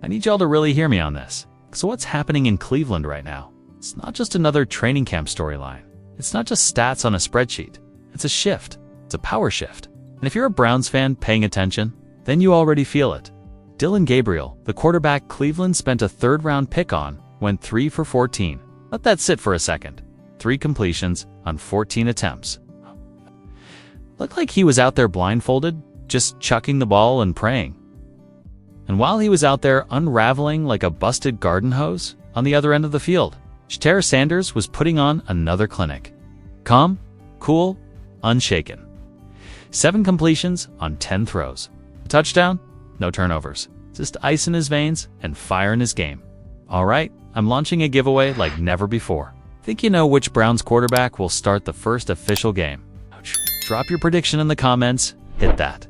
I need y'all to really hear me on this. So what's happening in Cleveland right now? It's not just another training camp storyline. It's not just stats on a spreadsheet. It's a shift. It's a power shift. And if you're a Browns fan paying attention, then you already feel it. Dillon Gabriel, the quarterback Cleveland spent a third-round pick on, went 3 for 14. Let that sit for a second. 3 completions on 14 attempts. Looked like he was out there blindfolded, just chucking the ball and praying. And while he was out there unraveling like a busted garden hose, on the other end of the field, Shedeur Sanders was putting on another clinic. Calm, cool, unshaken. 7 completions on 10 throws. A touchdown, no turnovers. Just ice in his veins and fire in his game. All right, I'm launching a giveaway like never before. Think you know which Browns quarterback will start the first official game? Drop your prediction in the comments, hit that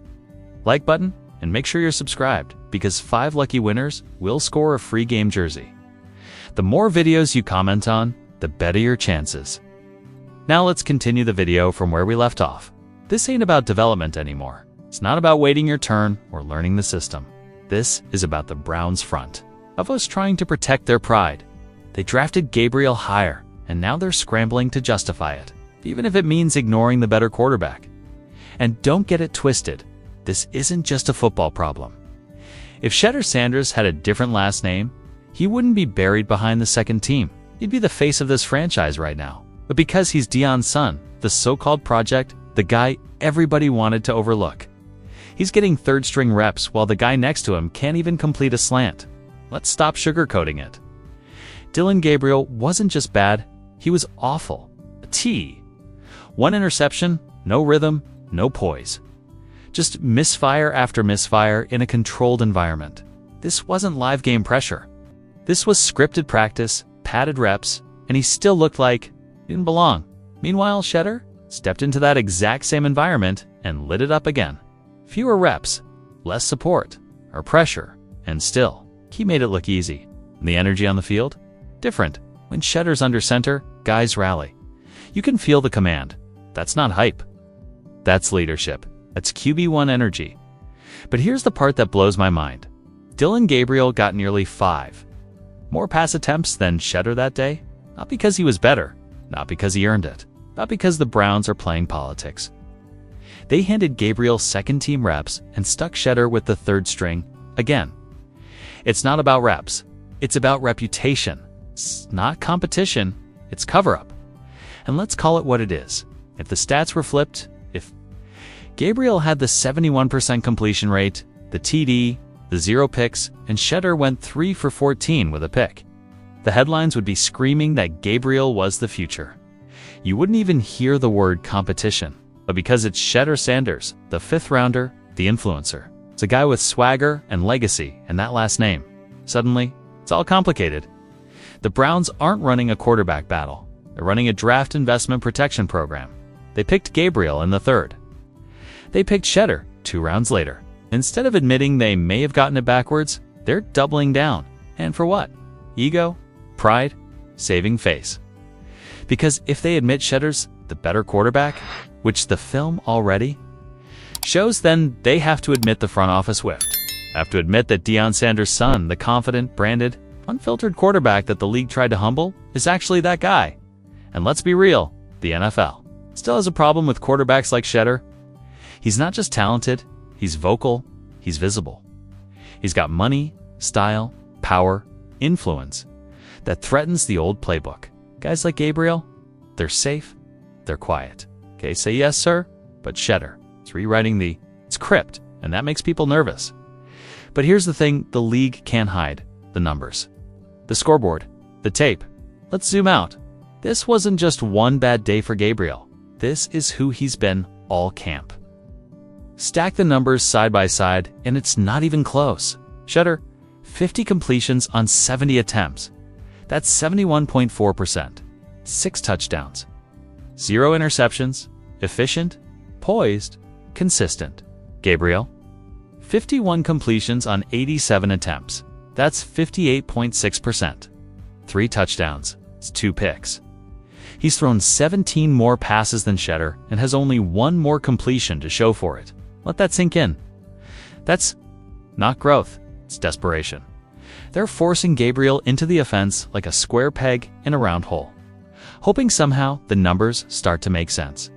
like button, and make sure you're subscribed, because 5 lucky winners will score a free game jersey. The more videos you comment on, the better your chances. Now let's continue the video from where we left off. This ain't about development anymore. It's not about waiting your turn or learning the system. This is about the Browns front of us trying to protect their pride. They drafted Gabriel higher, and now they're scrambling to justify it, even if it means ignoring the better quarterback. And don't get it twisted. This isn't just a football problem. If Shedeur Sanders had a different last name, he wouldn't be buried behind the second team. He'd be the face of this franchise right now. But because he's Deion's son, the so-called project, the guy everybody wanted to overlook, he's getting third-string reps while the guy next to him can't even complete a slant. Let's stop sugarcoating it. Dillon Gabriel wasn't just bad, he was awful. A T. 1 interception, no rhythm, no poise. Just misfire after misfire in a controlled environment. This wasn't live game pressure. This was scripted practice, padded reps, and he still looked like he didn't belong. Meanwhile, Shedeur stepped into that exact same environment and lit it up again. Fewer reps, less support, or pressure, and still, he made it look easy. And the energy on the field? Different. When Shedeur's under center, guys rally. You can feel the command. That's not hype. That's leadership. That's QB1 energy. But here's the part that blows my mind. Dillon Gabriel got nearly 5 more pass attempts than Shedeur that day, not because he was better, not because he earned it, not because the Browns are playing politics. They handed Gabriel second-team reps and stuck Shedeur with the third string again. It's not about reps. It's about reputation. It's not competition. It's cover-up. And let's call it what it is. If the stats were flipped, if Gabriel had the 71% completion rate, the TD, the 0 picks, and Shedeur went 3 for 14 with a pick, the headlines would be screaming that Gabriel was the future. You wouldn't even hear the word competition. But because it's Shedeur Sanders, the 5th rounder, the influencer, it's a guy with swagger and legacy and that last name, suddenly, it's all complicated. The Browns aren't running a quarterback battle. They're running a draft investment protection program. They picked Gabriel in the 3rd. They picked Shedeur 2 rounds later. Instead of admitting they may have gotten it backwards, they're doubling down. And for what? Ego? Pride? Saving face. Because if they admit Shedeur's the better quarterback, which the film already shows, then they have to admit the front office whiffed. Have to admit that Deion Sanders' son, the confident, branded, unfiltered quarterback that the league tried to humble, is actually that guy. And let's be real, the NFL still has a problem with quarterbacks like Shedeur. He's not just talented, he's vocal, he's visible. He's got money, style, power, influence that threatens the old playbook. Guys like Gabriel, they're safe, they're quiet. Okay, say yes, sir, but Shedeur, it's rewriting the script, and that makes people nervous. But here's the thing the league can't hide: the numbers, the scoreboard, the tape. Let's zoom out. This wasn't just one bad day for Gabriel. This is who he's been all camp. Stack the numbers side by side, and it's not even close. Shedeur, 50 completions on 70 attempts. That's 71.4%. 6 touchdowns. 0 interceptions. Efficient, poised, consistent. Gabriel, 51 completions on 87 attempts. That's 58.6%. 3 touchdowns. It's 2 picks. He's thrown 17 more passes than Shedeur and has only 1 more completion to show for it. Let that sink in. That's not growth, it's desperation. They're forcing Gabriel into the offense like a square peg in a round hole, hoping somehow the numbers start to make sense.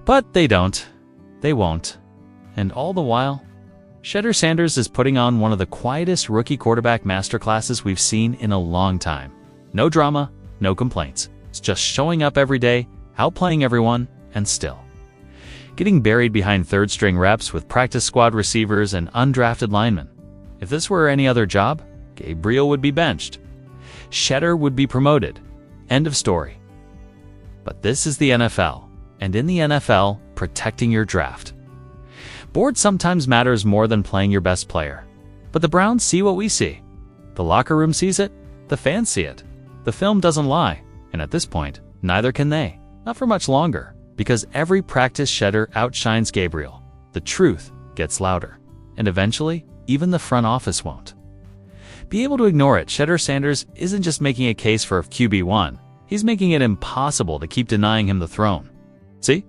But they don't. They won't. And all the while, Shedeur Sanders is putting on one of the quietest rookie quarterback masterclasses we've seen in a long time. No drama, no complaints. It's just showing up every day, outplaying everyone, and still getting buried behind third-string reps with practice squad receivers and undrafted linemen. If this were any other job, Gabriel would be benched. Shedeur would be promoted. End of story. But this is the NFL, and in the NFL, protecting your draft. Board sometimes matters more than playing your best player. But the Browns see what we see. The locker room sees it, the fans see it. The film doesn't lie, and at this point, neither can they. Not for much longer, because every practice Shedeur outshines Gabriel. The truth gets louder, and eventually, even the front office won't be able to ignore it. Shedeur Sanders isn't just making a case for QB1, he's making it impossible to keep denying him the throne. See?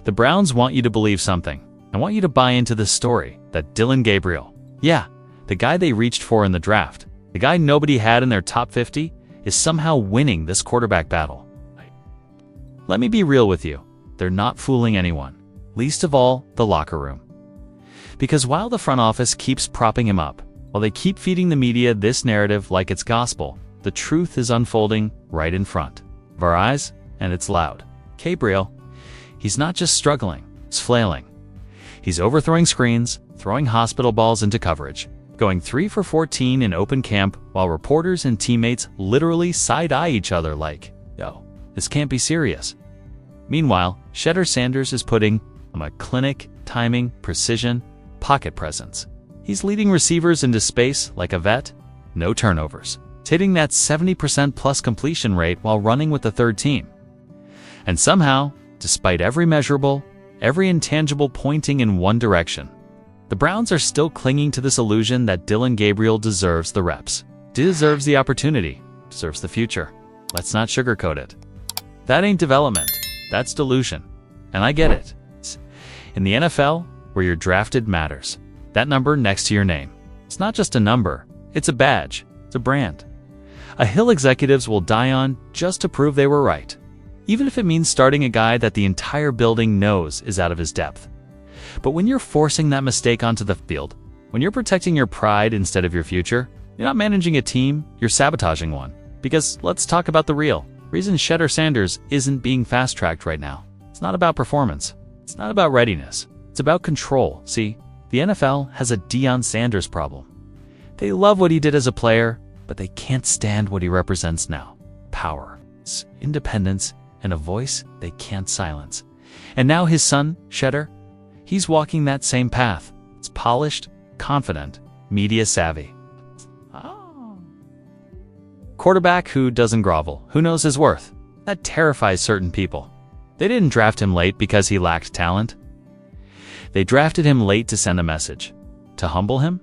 The Browns want you to believe something. I want you to buy into this story that Dillon Gabriel, yeah, the guy they reached for in the draft, the guy nobody had in their top 50, is somehow winning this quarterback battle. Let me be real with you. They're not fooling anyone, least of all the locker room. Because while the front office keeps propping him up, while they keep feeding the media this narrative like it's gospel, the truth is unfolding right in front of our eyes, and it's loud. Gabriel, he's not just struggling, he's flailing. He's overthrowing screens, throwing hospital balls into coverage, going 3 for 14 in open camp while reporters and teammates literally side-eye each other like, yo, this can't be serious. Meanwhile, Shedeur Sanders is putting a clinic, timing, precision, pocket presence. He's leading receivers into space like a vet, no turnovers. He's hitting that 70% plus completion rate while running with the third team. And somehow, despite every measurable, every intangible pointing in one direction, the Browns are still clinging to this illusion that Dillon Gabriel deserves the reps, deserves the opportunity, deserves the future. Let's not sugarcoat it. That ain't development, that's delusion. And I get it. In the NFL, where you're drafted matters, that number next to your name. It's not just a number, it's a badge, it's a brand. A hill executives will die on just to prove they were right, even if it means starting a guy that the entire building knows is out of his depth. But when you're forcing that mistake onto the field, when you're protecting your pride instead of your future, you're not managing a team, you're sabotaging one. Because let's talk about the real reason Shedeur Sanders isn't being fast-tracked right now. It's not about performance. It's not about readiness. It's about control. See, the NFL has a Deion Sanders problem. They love what he did as a player, but they can't stand what he represents now. Power, independence, and a voice they can't silence. And now his son, Shedeur, he's walking that same path. It's polished, confident, media savvy. Quarterback who doesn't grovel, who knows his worth. That terrifies certain people. They didn't draft him late because he lacked talent. They drafted him late to send a message. To humble him?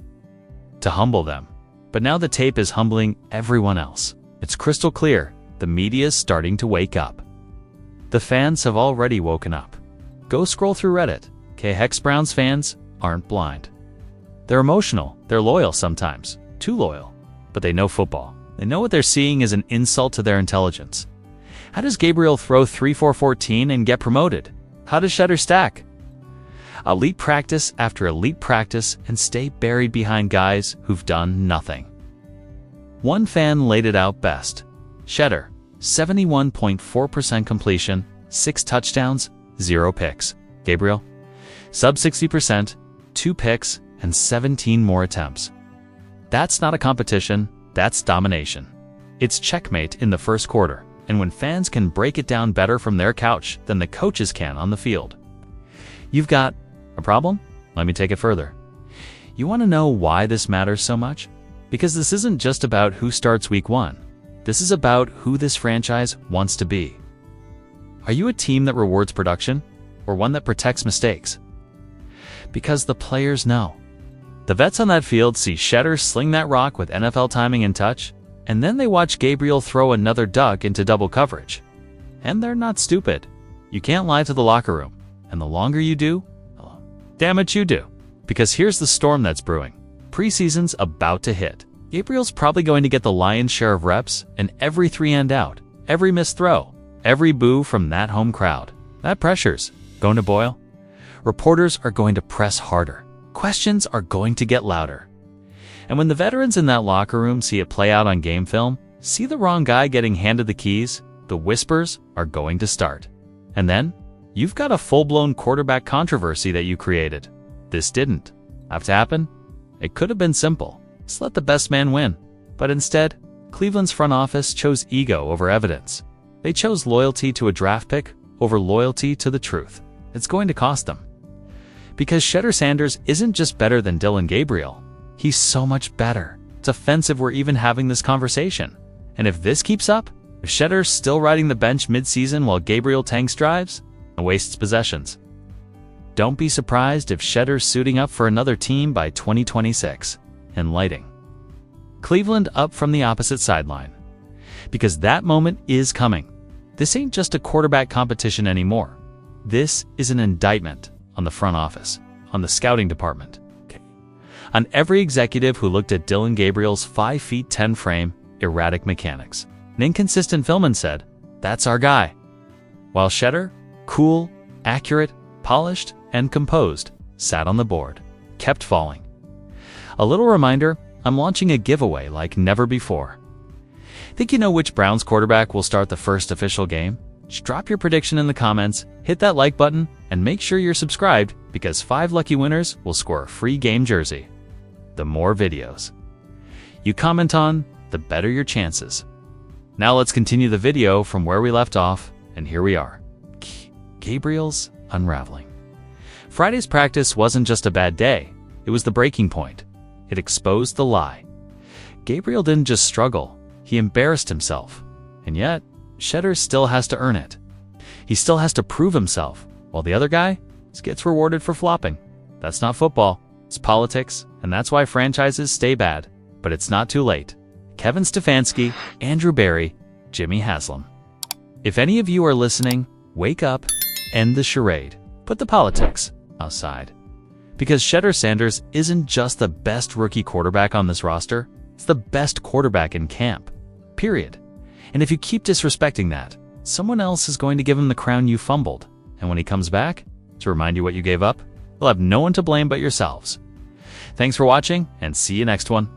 To humble them. But now the tape is humbling everyone else. It's crystal clear. The media's starting to wake up. The fans have already woken up. Go scroll through Reddit. Hex Browns fans aren't blind. They're emotional. They're loyal sometimes. Too loyal. But they know football. They know what they're seeing is an insult to their intelligence. How does Gabriel throw 3 for 14 and get promoted? How does Shedeur stack elite practice after elite practice and stay buried behind guys who've done nothing? One fan laid it out best. Shedeur, 71.4% completion, 6 touchdowns, 0 picks. Gabriel, sub 60%, 2 picks, and 17 more attempts. That's not a competition, that's domination. It's checkmate in the first quarter, and when fans can break it down better from their couch than the coaches can on the field. You've got a problem? Let me take it further. You want to know why this matters so much? Because this isn't just about who starts week 1. This is about who this franchise wants to be. Are you a team that rewards production, or one that protects mistakes? Because the players know. The vets on that field see Shedeur sling that rock with NFL timing and touch, and then they watch Gabriel throw another duck into double coverage. And they're not stupid. You can't lie to the locker room, and the longer you do, damn it you do. Because here's the storm that's brewing. Preseason's about to hit. Gabriel's probably going to get the lion's share of reps, and every 3-and out, every missed throw, every boo from that home crowd. That pressure's going to boil. Reporters are going to press harder. Questions are going to get louder. And when the veterans in that locker room see it play out on game film, see the wrong guy getting handed the keys, the whispers are going to start. And then, you've got a full-blown quarterback controversy that you created. This didn't have to happen. It could have been simple. Just let the best man win. But instead, Cleveland's front office chose ego over evidence. They chose loyalty to a draft pick over loyalty to the truth. It's going to cost them. Because Shedeur Sanders isn't just better than Dillon Gabriel. He's so much better. It's offensive we're even having this conversation. And if this keeps up, if Shedeur's still riding the bench mid-season while Gabriel tanks drives and wastes possessions, don't be surprised if Shedeur's suiting up for another team by 2026 and lighting Cleveland up from the opposite sideline. Because that moment is coming. This ain't just a quarterback competition anymore. This is an indictment on the front office, on the scouting department, on every executive who looked at Dillon Gabriel's 5'10" frame, erratic mechanics, and inconsistent film and said, "That's our guy." While Shedeur, cool, accurate, polished, and composed, sat on the board, kept falling. A little reminder, I'm launching a giveaway like never before. Think you know which Browns quarterback will start the first official game? Just drop your prediction in the comments, hit that like button, and make sure you're subscribed because 5 lucky winners will score a free game jersey. The more videos you comment on, the better your chances. Now let's continue the video from where we left off, and here we are. Gabriel's unraveling. Friday's practice wasn't just a bad day, it was the breaking point. It exposed the lie. Gabriel didn't just struggle, he embarrassed himself. And yet, Shedeur still has to earn it. He still has to prove himself, while the other guy gets rewarded for flopping. That's not football, it's politics, and that's why franchises stay bad. But it's not too late. Kevin Stefanski, Andrew Berry, Jimmy Haslam. If any of you are listening, wake up, end the charade. Put the politics aside. Because Shedeur Sanders isn't just the best rookie quarterback on this roster, it's the best quarterback in camp. Period. And if you keep disrespecting that, someone else is going to give him the crown you fumbled. And when he comes back, to remind you what you gave up, you'll have no one to blame but yourselves. Thanks for watching, and see you next one.